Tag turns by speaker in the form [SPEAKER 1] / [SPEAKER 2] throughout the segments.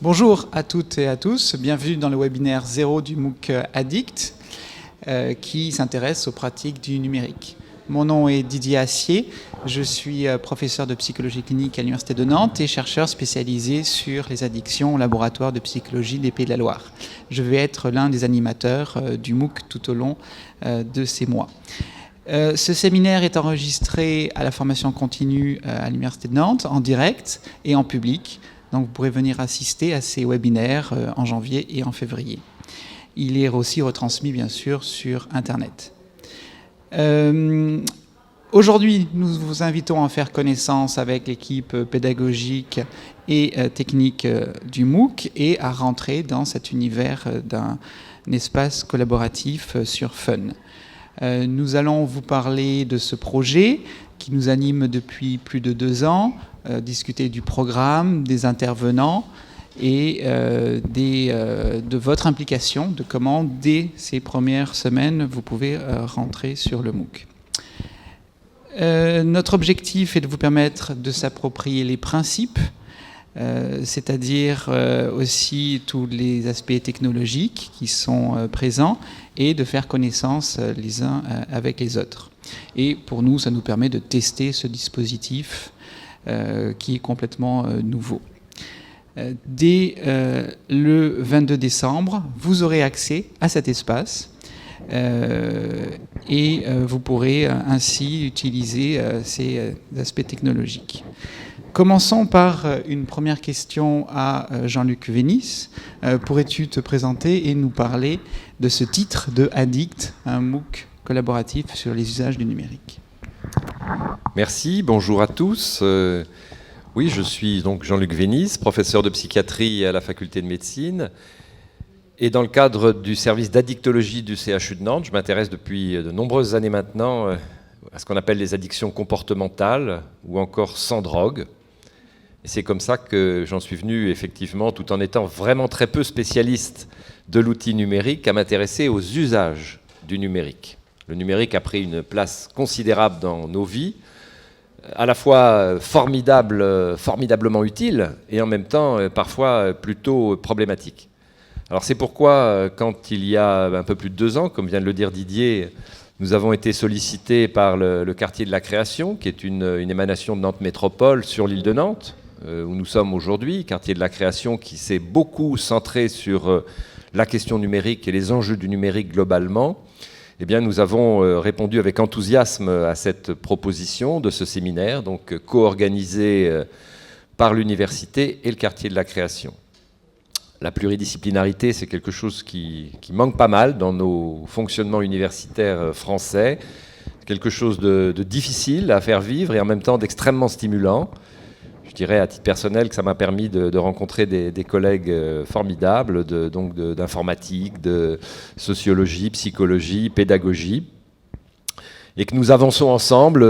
[SPEAKER 1] Bonjour à toutes et à tous, bienvenue dans le webinaire 0 du MOOC Addict qui s'intéresse aux pratiques du numérique. Mon nom est Didier Assier, je suis professeur de psychologie clinique à l'Université de Nantes et chercheur spécialisé sur les addictions au laboratoire de psychologie des Pays de la Loire. Je vais être l'un des animateurs du MOOC tout au long de ces mois. Ce séminaire est enregistré à la formation continue à l'Université de Nantes en direct et en public. Donc vous pourrez venir assister à ces webinaires en janvier et en février. Il est aussi retransmis bien sûr sur Internet. Aujourd'hui, nous vous invitons à faire connaissance avec l'équipe pédagogique et technique du MOOC et à rentrer dans cet univers d'un espace collaboratif sur Fun. Nous allons vous parler de ce projet qui nous anime depuis plus de 2 ans, discuter du programme, des intervenants et de votre implication, de comment, dès ces premières semaines, vous pouvez rentrer sur le MOOC. Notre objectif est de vous permettre de s'approprier les principes, c'est-à-dire aussi tous les aspects technologiques qui sont présents et de faire connaissance les uns avec les autres. Et pour nous, ça nous permet de tester ce dispositif qui est complètement nouveau. Dès le 22 décembre, vous aurez accès à cet espace et vous pourrez ainsi utiliser ces aspects technologiques. Commençons par une première question à Jean-Luc Vénis. Pourrais-tu te présenter et nous parler de ce titre de Addict, un MOOC collaboratif sur les usages du numérique?
[SPEAKER 2] Merci, bonjour à tous. Oui, je suis donc Jean-Luc Vénis, professeur de psychiatrie à la faculté de médecine. Et dans le cadre du service d'addictologie du CHU de Nantes, je m'intéresse depuis de nombreuses années maintenant à ce qu'on appelle les addictions comportementales ou encore sans drogue. Et c'est comme ça que j'en suis venu, effectivement, tout en étant vraiment très peu spécialiste de l'outil numérique, à m'intéresser aux usages du numérique. Le numérique a pris une place considérable dans nos vies, à la fois formidablement utile et en même temps parfois plutôt problématique. Alors c'est pourquoi, quand il y a un peu plus de 2 ans, comme vient de le dire Didier, nous avons été sollicités par le quartier de la Création, qui est une émanation de Nantes Métropole sur l'île de Nantes, où nous sommes aujourd'hui, quartier de la Création qui s'est beaucoup centré sur la question numérique et les enjeux du numérique globalement. Eh bien, nous avons répondu avec enthousiasme à cette proposition de ce séminaire, donc co-organisé par l'université et le quartier de la Création. La pluridisciplinarité, c'est quelque chose qui manque pas mal dans nos fonctionnements universitaires français, quelque chose de difficile à faire vivre et en même temps d'extrêmement stimulant. Je dirais à titre personnel que ça m'a permis de rencontrer des collègues formidables, d'informatique, de sociologie, psychologie, pédagogie, et que nous avançons ensemble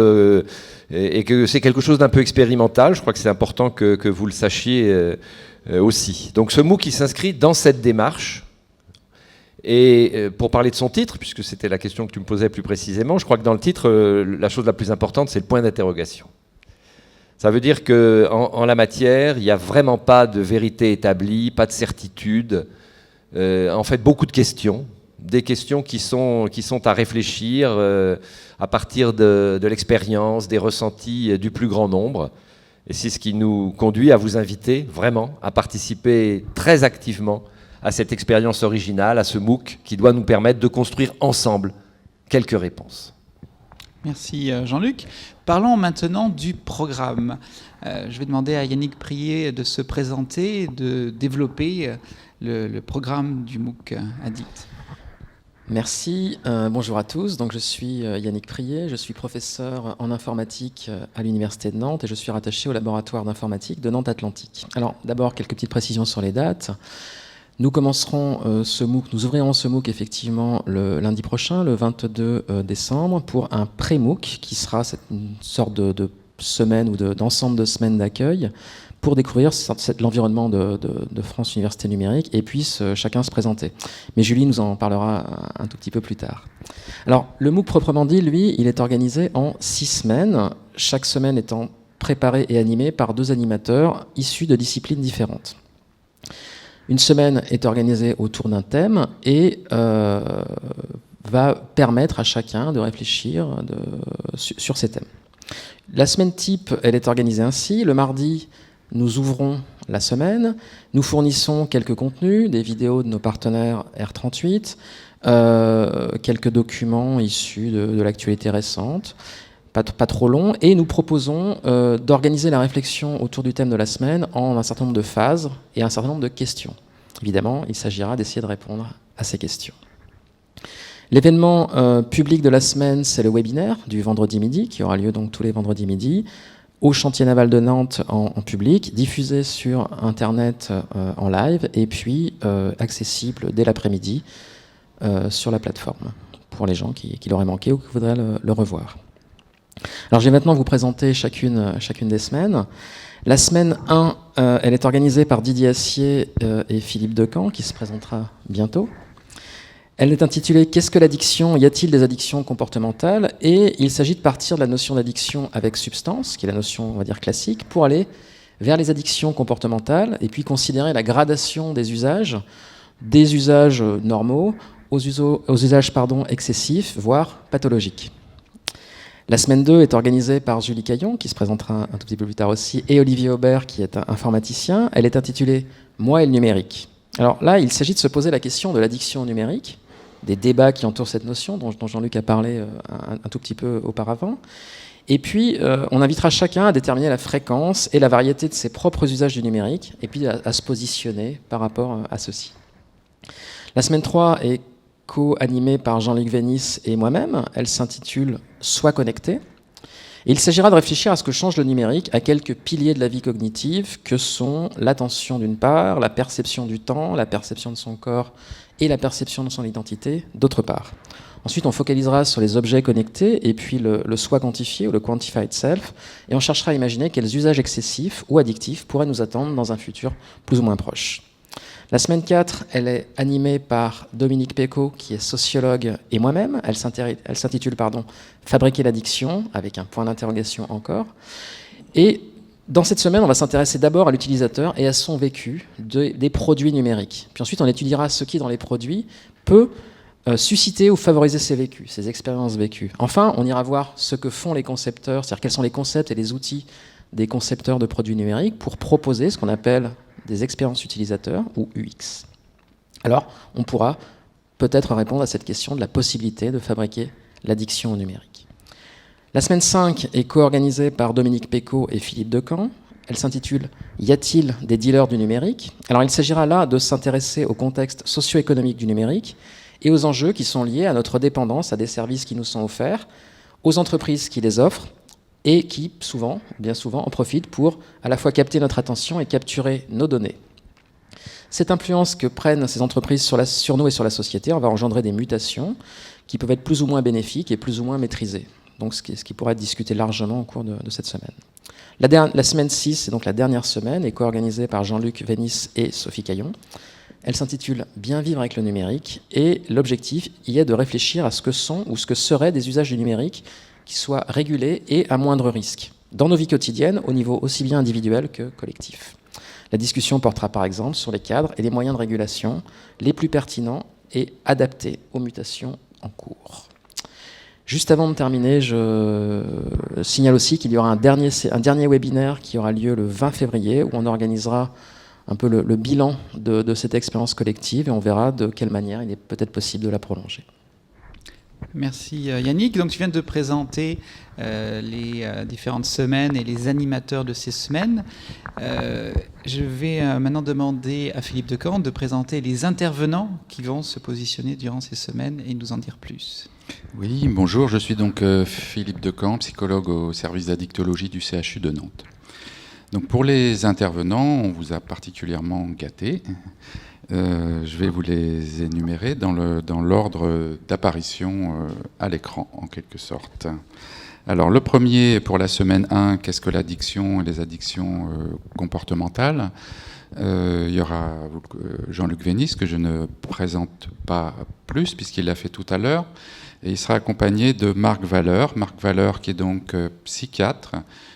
[SPEAKER 2] et que c'est quelque chose d'un peu expérimental. Je crois que c'est important que vous le sachiez aussi. Donc ce MOOC qui s'inscrit dans cette démarche. Et pour parler de son titre, puisque c'était la question que tu me posais plus précisément, je crois que dans le titre, la chose la plus importante, c'est le point d'interrogation. Ça veut dire qu'en la matière, il n'y a vraiment pas de vérité établie, pas de certitude. En fait, beaucoup de questions, des questions qui sont à réfléchir à partir de l'expérience, des ressentis du plus grand nombre. Et c'est ce qui nous conduit à vous inviter vraiment à participer très activement à cette expérience originale, à ce MOOC qui doit nous permettre de construire ensemble quelques réponses.
[SPEAKER 1] Merci Jean-Luc. Parlons maintenant du programme. Je vais demander à Yannick Prié de se présenter et de développer le programme du MOOC Addict.
[SPEAKER 3] Merci. Bonjour à tous. Donc, je suis Yannick Prié, je suis professeur en informatique à l'Université de Nantes et je suis rattaché au laboratoire d'informatique de Nantes Atlantique. Alors, d'abord, quelques petites précisions sur les dates. Nous commencerons ce MOOC, nous ouvrirons ce MOOC effectivement le lundi prochain, le 22 décembre, pour un pré-MOOC qui sera une sorte de semaine ou d'ensemble de semaines d'accueil pour découvrir l'environnement de France Université Numérique et puisse chacun se présenter. Mais Julie nous en parlera un tout petit peu plus tard. Alors, le MOOC proprement dit, lui, il est organisé en 6 semaines, chaque semaine étant préparée et animée par 2 animateurs issus de disciplines différentes. Une semaine est organisée autour d'un thème et va permettre à chacun de réfléchir sur ces thèmes. La semaine type, elle est organisée ainsi. Le mardi, nous ouvrons la semaine, nous fournissons quelques contenus, des vidéos de nos partenaires R38, quelques documents issus de l'actualité récente, pas trop long, et nous proposons d'organiser la réflexion autour du thème de la semaine en un certain nombre de phases et un certain nombre de questions. Évidemment, il s'agira d'essayer de répondre à ces questions. L'événement public de la semaine, c'est le webinaire du vendredi midi, qui aura lieu donc tous les vendredis midi, au chantier naval de Nantes en public, diffusé sur Internet en live, et puis accessible dès l'après-midi sur la plateforme, pour les gens qui l'auraient manqué ou qui voudraient le revoir. Alors je vais maintenant vous présenter chacune des semaines. La semaine 1, elle est organisée par Didier Assier et Philippe Decamp, qui se présentera bientôt. Elle est intitulée « Qu'est-ce que l'addiction ? Y a-t-il des addictions comportementales ?» Et il s'agit de partir de la notion d'addiction avec substance, qui est la notion, on va dire, classique, pour aller vers les addictions comportementales et puis considérer la gradation des usages normaux aux usages excessifs, voire pathologiques. La semaine 2 est organisée par Julie Caillon, qui se présentera un tout petit peu plus tard aussi, et Olivier Aubert, qui est un informaticien. Elle est intitulée « Moi et le numérique ». Alors là, il s'agit de se poser la question de l'addiction au numérique, des débats qui entourent cette notion, dont Jean-Luc a parlé un tout petit peu auparavant. Et puis, on invitera chacun à déterminer la fréquence et la variété de ses propres usages du numérique, et puis à se positionner par rapport à ceci. La semaine 3 est co-animée par Jean-Luc Vénis et moi-même. Elle s'intitule « Sois connecté ». Et il s'agira de réfléchir à ce que change le numérique, à quelques piliers de la vie cognitive, que sont l'attention d'une part, la perception du temps, la perception de son corps et la perception de son identité d'autre part. Ensuite, on focalisera sur les objets connectés et puis le soi quantifié ou le quantified self, et on cherchera à imaginer quels usages excessifs ou addictifs pourraient nous attendre dans un futur plus ou moins proche. La semaine 4, elle est animée par Dominique Pécaud, qui est sociologue, et moi-même. Elle s'intitule « Fabriquer l'addiction », avec un point d'interrogation encore. Et dans cette semaine, on va s'intéresser d'abord à l'utilisateur et à son vécu des produits numériques. Puis ensuite, on étudiera ce qui, dans les produits, peut susciter ou favoriser ces vécus, ces expériences vécues. Enfin, on ira voir ce que font les concepteurs, c'est-à-dire quels sont les concepts et les outils des concepteurs de produits numériques pour proposer ce qu'on appelle des expériences utilisateurs, ou UX. Alors, on pourra peut-être répondre à cette question de la possibilité de fabriquer l'addiction au numérique. La semaine 5 est co-organisée par Dominique Pécaud et Philippe Decamp. Elle s'intitule « Y a-t-il des dealers du numérique ?» Alors, il s'agira là de s'intéresser au contexte socio-économique du numérique et aux enjeux qui sont liés à notre dépendance à des services qui nous sont offerts, aux entreprises qui les offrent, et qui, bien souvent, en profitent pour à la fois capter notre attention et capturer nos données. Cette influence que prennent ces entreprises sur nous et sur la société, on va engendrer des mutations qui peuvent être plus ou moins bénéfiques et plus ou moins maîtrisées. Donc ce qui pourra être discuté largement au cours de cette semaine. La semaine 6, c'est donc la dernière semaine, est co-organisée par Jean-Luc Vénis et Sophie Caillon. Elle s'intitule « Bien vivre avec le numérique » et l'objectif y est de réfléchir à ce que sont ou ce que seraient des usages du numérique qui soient régulés et à moindre risque, dans nos vies quotidiennes, au niveau aussi bien individuel que collectif. La discussion portera par exemple sur les cadres et les moyens de régulation les plus pertinents et adaptés aux mutations en cours. Juste avant de terminer, je signale aussi qu'il y aura un dernier webinaire qui aura lieu le 20 février, où on organisera un peu le bilan de cette expérience collective et on verra de quelle manière il est peut-être possible de la prolonger.
[SPEAKER 1] Merci Yannick. Donc tu viens de présenter les différentes semaines et les animateurs de ces semaines. Je vais maintenant demander à Philippe Decamp de présenter les intervenants qui vont se positionner durant ces semaines et nous en dire plus.
[SPEAKER 4] Oui, bonjour, je suis donc Philippe Decamp, psychologue au service d'addictologie du CHU de Nantes. Donc pour les intervenants, on vous a particulièrement gâtés. Je vais vous les énumérer dans l'ordre d'apparition à l'écran, en quelque sorte. Alors, le premier, pour la semaine 1, qu'est-ce que l'addiction et les addictions comportementales ? Il y aura Jean-Luc Vénis, que je ne présente pas plus, puisqu'il l'a fait tout à l'heure. Et il sera accompagné de Marc Valeur. Marc Valeur, qui est donc psychiatre,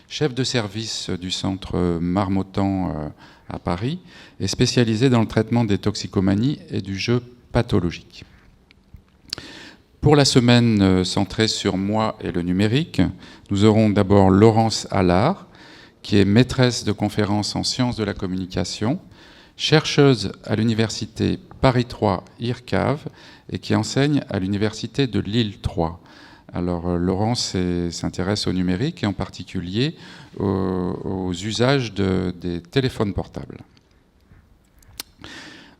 [SPEAKER 4] chef de service du centre Marmottan à Paris, et spécialisé dans le traitement des toxicomanies et du jeu pathologique. Pour la semaine centrée sur moi et le numérique, nous aurons d'abord Laurence Allard, qui est maîtresse de conférences en sciences de la communication, chercheuse à l'université Paris 3 IRCAV et qui enseigne à l'université de Lille 3. Alors Laurence s'intéresse au numérique et en particulier aux usages des téléphones portables.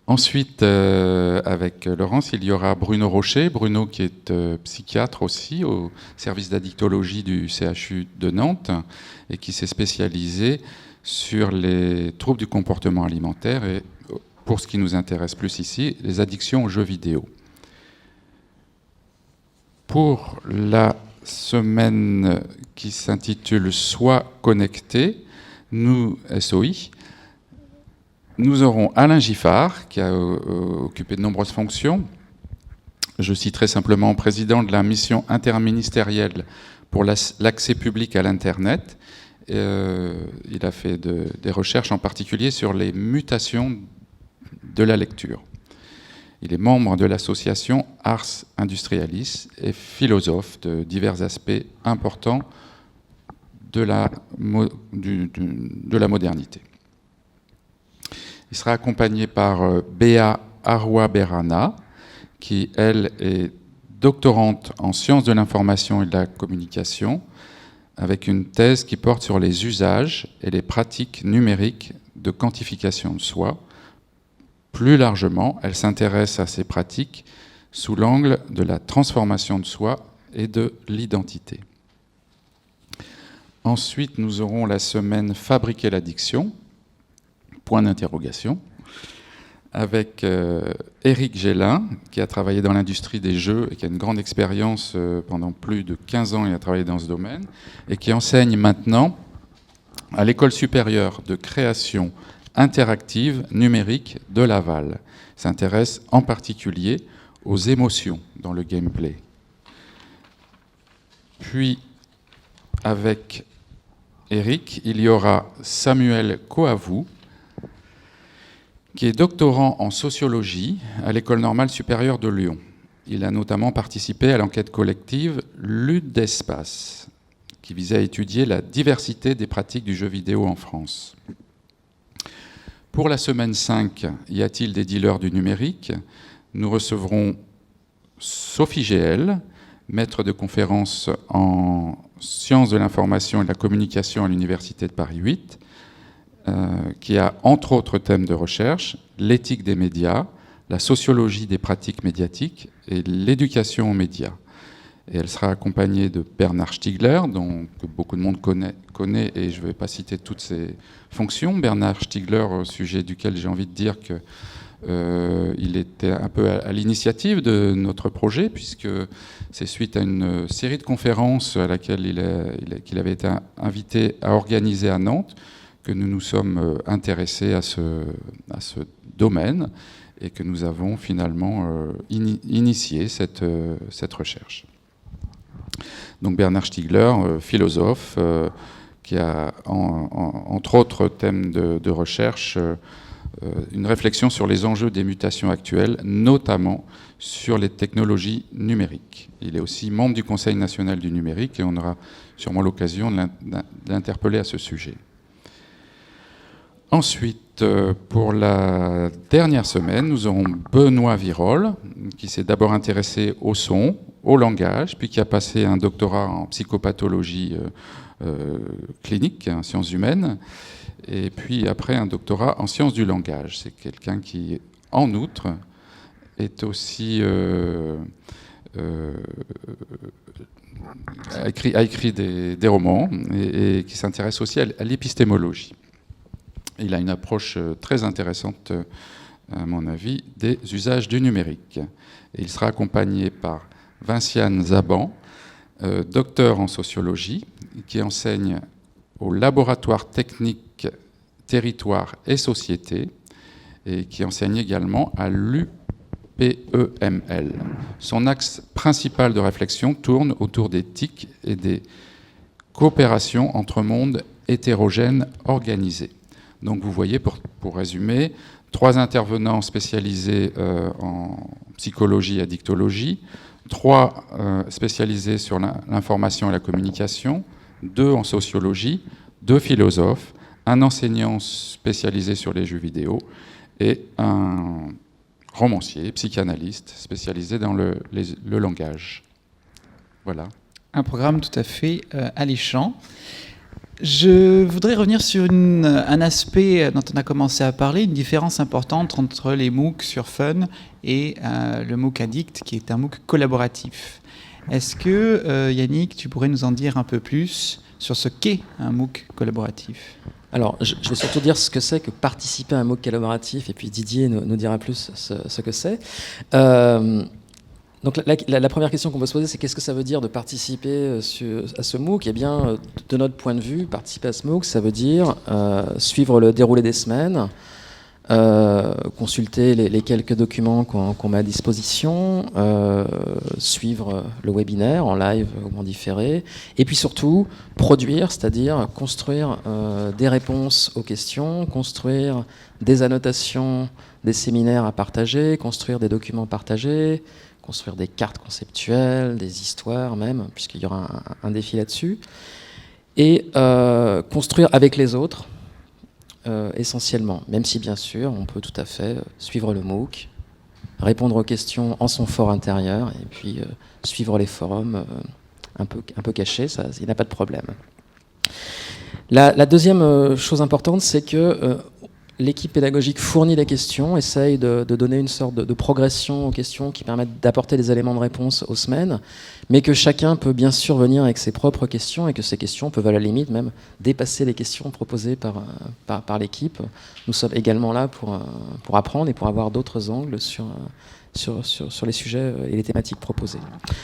[SPEAKER 4] Ensuite, avec Laurence, il y aura Bruno Rocher. Bruno qui est psychiatre aussi au service d'addictologie du CHU de Nantes et qui s'est spécialisé sur les troubles du comportement alimentaire et, pour ce qui nous intéresse plus ici, les addictions aux jeux vidéo. Pour la semaine qui s'intitule « Sois connecté », nous, SOI, nous aurons Alain Giffard, qui a occupé de nombreuses fonctions. Je citerai simplement président de la mission interministérielle pour l'accès public à l'Internet. Il a fait des recherches en particulier sur les mutations de la lecture. Il est membre de l'association Ars Industrialis et philosophe de divers aspects importants de la modernité. Il sera accompagné par Béa Arwa-Berana, qui, elle, est doctorante en sciences de l'information et de la communication, avec une thèse qui porte sur les usages et les pratiques numériques de quantification de soi. Plus largement, elle s'intéresse à ces pratiques sous l'angle de la transformation de soi et de l'identité. Ensuite, nous aurons la semaine Fabriquer l'addiction, point d'interrogation, avec Éric Gélin, qui a travaillé dans l'industrie des jeux et qui a une grande expérience pendant plus de 15 ans, il a travaillé dans ce domaine, et qui enseigne maintenant à l'École supérieure de création interactive numérique de Laval. Il s'intéresse en particulier aux émotions dans le gameplay. Puis, avec Éric, il y aura Samuel Coavou, qui est doctorant en sociologie à l'École normale supérieure de Lyon. Il a notamment participé à l'enquête collective Lutte d'espace, qui visait à étudier la diversité des pratiques du jeu vidéo en France. Pour la semaine 5, y a-t-il des dealers du numérique ? Nous recevrons Sophie Géel, maître de conférence en sciences de l'information et de la communication à l'Université de Paris 8, qui a entre autres thèmes de recherche l'éthique des médias, la sociologie des pratiques médiatiques et l'éducation aux médias. Et elle sera accompagnée de Bernard Stiegler, que beaucoup de monde connaît et je ne vais pas citer toutes ses fonctions. Bernard Stiegler, au sujet duquel j'ai envie de dire qu'il était un peu à l'initiative de notre projet, puisque c'est suite à une série de conférences à laquelle qu'il avait été invité à organiser à Nantes, que nous nous sommes intéressés à ce domaine et que nous avons finalement initié cette recherche. Donc Bernard Stiegler, philosophe, qui a entre autres thèmes de recherche une réflexion sur les enjeux des mutations actuelles, notamment sur les technologies numériques. Il est aussi membre du Conseil national du numérique et on aura sûrement l'occasion de l'interpeller à ce sujet. Ensuite, pour la dernière semaine, nous aurons Benoît Virol, qui s'est d'abord intéressé au son, au langage, puis qui a passé un doctorat en psychopathologie clinique, en sciences humaines, et puis après un doctorat en sciences du langage. C'est quelqu'un qui, en outre, est aussi a écrit des romans et qui s'intéresse aussi à l'épistémologie. Il a une approche très intéressante, à mon avis, des usages du numérique. Et il sera accompagné par Vinciane Zaban, docteur en sociologie, qui enseigne au laboratoire technique territoire et société, et qui enseigne également à l'UPEML. Son axe principal de réflexion tourne autour des TIC et des coopérations entre mondes hétérogènes organisés. Donc vous voyez, pour résumer, 3 intervenants spécialisés en psychologie et addictologie, 3 spécialisés sur l'information et la communication, 2 en sociologie, 2 philosophes, un enseignant spécialisé sur les jeux vidéo et un romancier, psychanalyste spécialisé dans le langage. Voilà.
[SPEAKER 1] Un programme tout à fait alléchant. Je voudrais revenir sur un aspect dont on a commencé à parler, une différence importante entre les MOOC sur Fun et le MOOC Addict, qui est un MOOC collaboratif. Est-ce que, Yannick, tu pourrais nous en dire un peu plus sur ce qu'est un MOOC collaboratif ?
[SPEAKER 3] Alors, je vais surtout dire ce que c'est que participer à un MOOC collaboratif, et puis Didier nous dira plus ce que c'est. Donc la première question qu'on peut se poser, c'est qu'est-ce que ça veut dire de participer à ce MOOC ? Eh bien, de notre point de vue, participer à ce MOOC, ça veut dire suivre le déroulé des semaines, consulter les quelques documents qu'on met à disposition, suivre le webinaire en live ou en différé, et puis surtout produire, c'est-à-dire construire des réponses aux questions, construire des annotations, des séminaires à partager, construire des documents partagés, construire des cartes conceptuelles, des histoires même, puisqu'il y aura un défi là-dessus, et construire avec les autres, essentiellement, même si bien sûr on peut tout à fait suivre le MOOC, répondre aux questions en son fort intérieur, et puis suivre les forums un peu cachés, ça, il n'y a pas de problème. La deuxième chose importante, c'est que l'équipe pédagogique fournit les questions, essaye de donner une sorte de progression aux questions qui permettent d'apporter des éléments de réponse aux semaines, mais que chacun peut bien sûr venir avec ses propres questions et que ces questions peuvent à la limite même dépasser les questions proposées par l'équipe. Nous sommes également là pour apprendre et pour avoir d'autres angles sur les sujets et les thématiques proposées.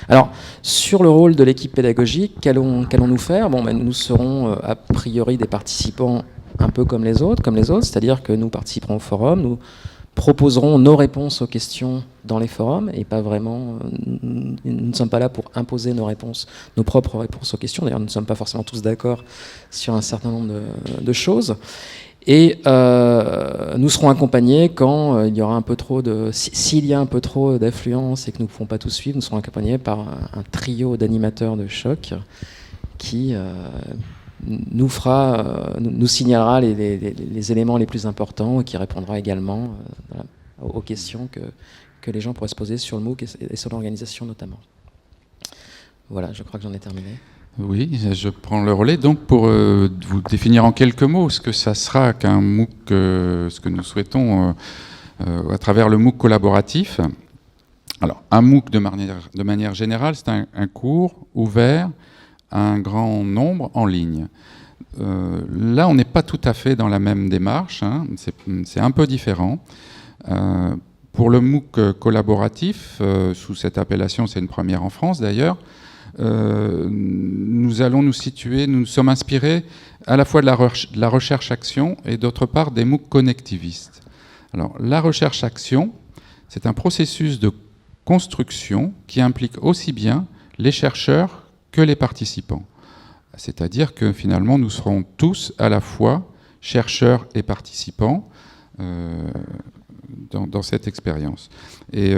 [SPEAKER 3] Alors, sur le rôle de l'équipe pédagogique, qu'allons-nous faire ? Nous serons a priori des participants un peu comme les autres, c'est-à-dire que nous participerons au forum, nous proposerons nos réponses aux questions dans les forums, et pas vraiment, nous ne sommes pas là pour imposer nos propres réponses aux questions, d'ailleurs nous ne sommes pas forcément tous d'accord sur un certain nombre de choses, et nous serons accompagnés quand il y aura un peu trop s'il y a un peu trop d'affluence et que nous ne pouvons pas tous suivre, nous serons accompagnés par un trio d'animateurs de choc qui nous signalera les éléments les plus importants et qui répondra également aux questions que les gens pourraient se poser sur le MOOC et sur l'organisation notamment. Voilà, je crois que j'en ai terminé.
[SPEAKER 4] Oui, je prends le relais. Donc, pour vous définir en quelques mots ce que ça sera qu'un MOOC, ce que nous souhaitons à travers le MOOC collaboratif. Alors, un MOOC de manière générale, c'est un cours ouvert un grand nombre en ligne. Là, on n'est pas tout à fait dans la même démarche, hein. C'est un peu différent. Pour le MOOC collaboratif, sous cette appellation, c'est une première en France d'ailleurs, nous allons nous situer, nous nous sommes inspirés à la fois de la recherche-action et d'autre part des MOOC connectivistes. Alors, la recherche-action, c'est un processus de construction qui implique aussi bien les chercheurs que les participants. C'est-à-dire que finalement, nous serons tous à la fois chercheurs et participants dans cette expérience. Et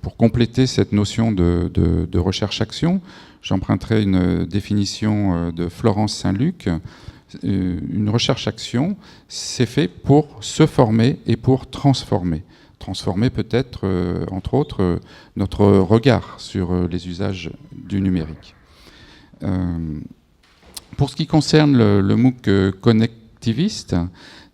[SPEAKER 4] pour compléter cette notion de recherche-action, j'emprunterai une définition de Florence Saint-Luc. Une recherche-action, c'est fait pour se former et pour transformer. Transformer peut-être, entre autres, notre regard sur les usages du numérique. Pour ce qui concerne le MOOC connectiviste,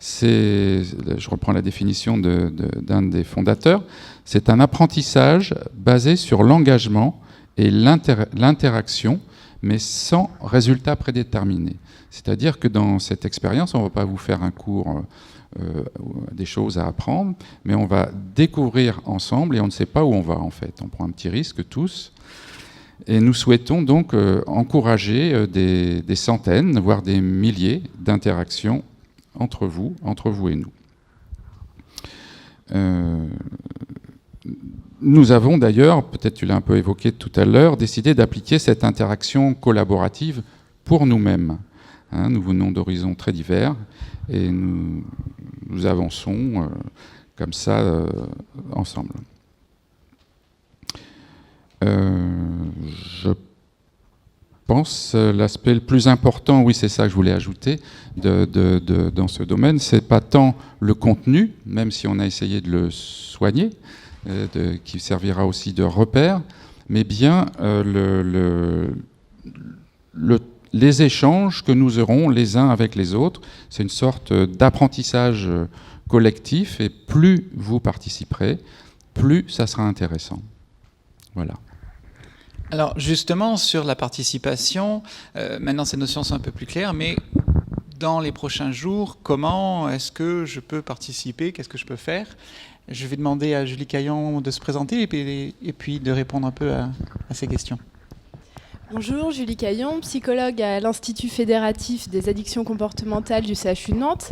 [SPEAKER 4] je reprends la définition d'un des fondateurs, c'est un apprentissage basé sur l'engagement et l'interaction, mais sans résultat prédéterminé. C'est-à-dire que dans cette expérience, on ne va pas vous faire un cours, des choses à apprendre, mais on va découvrir ensemble et on ne sait pas où on va en fait. On prend un petit risque tous. Et nous souhaitons donc encourager des centaines, voire des milliers d'interactions entre vous et nous. Nous avons d'ailleurs, peut-être tu l'as un peu évoqué tout à l'heure, décidé d'appliquer cette interaction collaborative pour nous-mêmes. Nous venons d'horizons très divers et nous avançons comme ça ensemble. Je pense l'aspect le plus important, oui c'est ça que je voulais ajouter, dans ce domaine, c'est pas tant le contenu, même si on a essayé de le soigner, qui servira aussi de repère, mais bien les échanges que nous aurons les uns avec les autres. C'est une sorte d'apprentissage collectif, et plus vous participerez, plus ça sera intéressant. Voilà.
[SPEAKER 1] Alors justement, sur la participation, maintenant ces notions sont un peu plus claires, mais dans les prochains jours, comment est-ce que je peux participer? Qu'est-ce que je peux faire? Je vais demander à Julie Caillon de se présenter et puis de répondre un peu à ces questions.
[SPEAKER 5] Bonjour, Julie Caillon, psychologue à l'Institut fédératif des addictions comportementales du CHU de Nantes.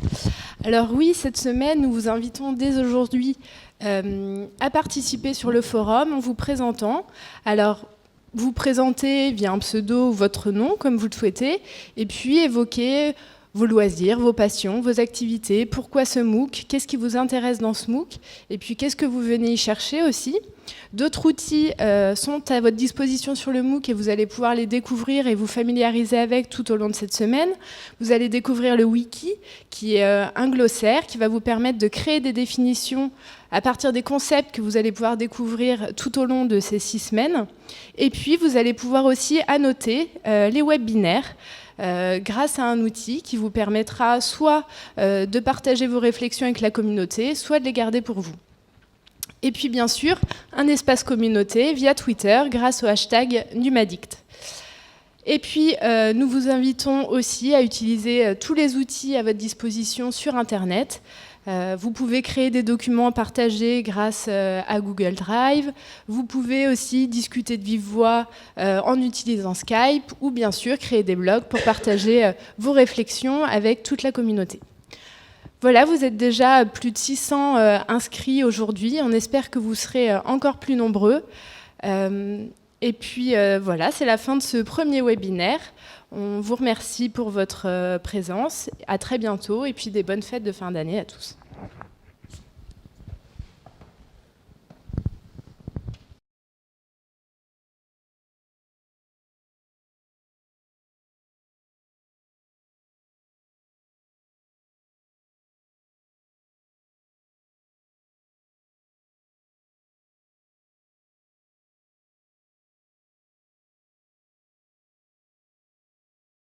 [SPEAKER 5] Alors oui, cette semaine, nous vous invitons dès aujourd'hui à participer sur le forum en vous présentant. Alors, vous présentez via un pseudo ou votre nom, comme vous le souhaitez, et puis évoquer vos loisirs, vos passions, vos activités, pourquoi ce MOOC, qu'est-ce qui vous intéresse dans ce MOOC, et puis qu'est-ce que vous venez y chercher aussi. D'autres outils sont à votre disposition sur le MOOC et vous allez pouvoir les découvrir et vous familiariser avec tout au long de cette semaine. Vous allez découvrir le wiki, qui est un glossaire qui va vous permettre de créer des définitions à partir des concepts que vous allez pouvoir découvrir tout au long de ces 6 semaines. Et puis, vous allez pouvoir aussi annoter les webinaires grâce à un outil qui vous permettra soit de partager vos réflexions avec la communauté, soit de les garder pour vous. Et puis bien sûr, un espace communauté via Twitter grâce au hashtag Numaddict. Et puis nous vous invitons aussi à utiliser tous les outils à votre disposition sur Internet. Vous pouvez créer des documents partagés grâce à Google Drive. Vous pouvez aussi discuter de vive voix en utilisant Skype ou bien sûr créer des blogs pour partager vos réflexions avec toute la communauté. Voilà, vous êtes déjà plus de 600 inscrits aujourd'hui. On espère que vous serez encore plus nombreux. Et puis voilà, c'est la fin de ce premier webinaire. On vous remercie pour votre présence. À très bientôt et puis des bonnes fêtes de fin d'année à tous.